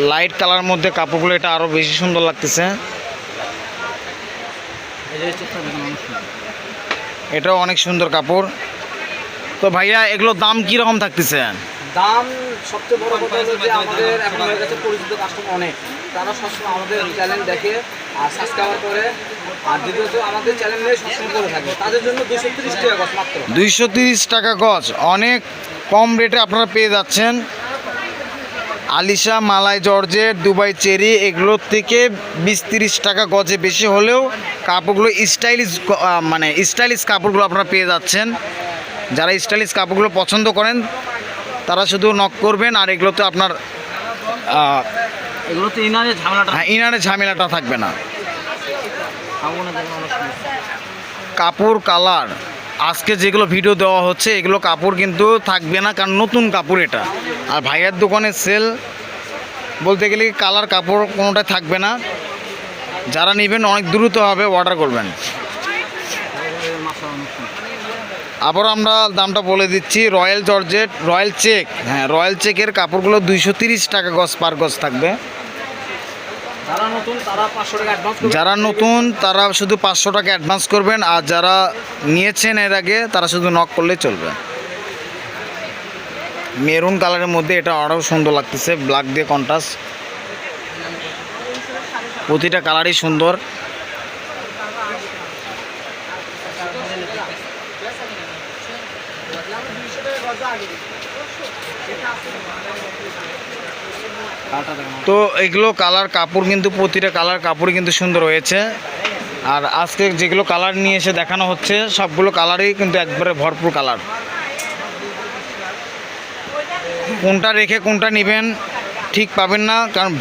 Light colour মধ্যে কাপড়গুলো এটা আরও বেশি সুন্দর লাগতেছে। এটাও অনেক সুন্দর কাপড়। তো ভাইয়া এগুলোর দাম কীরকম থাকতেছে? দাম সবচেয়ে বড় কথা হলো যে আমাদের এখন আমাদের কাছে পরিচিত কাস্টমার অনেক, তারা সবসময় আমাদের চ্যানেল দেখে আর সাবস্ক্রাইব করে, আর দ্বিতীয়ত আমাদের চ্যানেলে সবসময় করে থাকে, তাদের জন্য 230 টাকা গজ মাত্র। 230 টাকা গজ, অনেক কম রেটে আপনারা পেয়ে যাচ্ছেন। আলিশা, মালাই জর্জেট, দুবাই চেরি এগুলোর থেকে 20-30 টাকা গজে বেশি হলেও কাপড়গুলো স্টাইলিশ কাপড়গুলো আপনারা পেয়ে যাচ্ছেন। যারা স্টাইলিশ কাপড়গুলো পছন্দ করেন তারা শুধু নক করবেন। আর এগুলোতে আপনার এগুলোতে ইনারের ঝামেলাটা থাকবে না। কাপড় কালার আজকে যেগুলো ভিডিও দেওয়া হচ্ছে এগুলো কাপড় কিন্তু থাকবে না, কারণ নতুন কাপড় এটা। আর ভাইয়ার দোকানে সেল বলতে গেলে কালার কাপড় কোনোটাই থাকবে না। যারা নেবেন অনেক দ্রুত হবে অর্ডার করবেন। আবার আমরা দামটা বলে দিচ্ছি। রয়্যাল জর্জেট, রয়্যাল চেক, হ্যাঁ রয়্যাল চেকের কাপড়গুলো 230 টাকা গজ পার গজ থাকবে। যারা নতুন তারা শুধু 500 টাকা অ্যাডভান্স করবেন, আর যারা নিয়েছেন এর আগে তারা শুধু নক করলে চলবে। মেরুন কালারের মধ্যে এটা আরও সুন্দর লাগতেছে, ব্ল্যাক দিয়ে কন্ট্রাস্ট, প্রতিটা কালারই সুন্দর। তো এগুলো কালার কাপড় কিন্তু প্রতিটা কালার কাপড়ই কিন্তু সুন্দর হয়েছে। আর আজকে যেগুলো কালার নিয়ে এসে দেখানো হচ্ছে সবগুলো কালারই কিন্তু একবারে ভরপুর কালার। কোনটা রেখে কোনটা নেবেন ঠিক পাবেন না, কারণ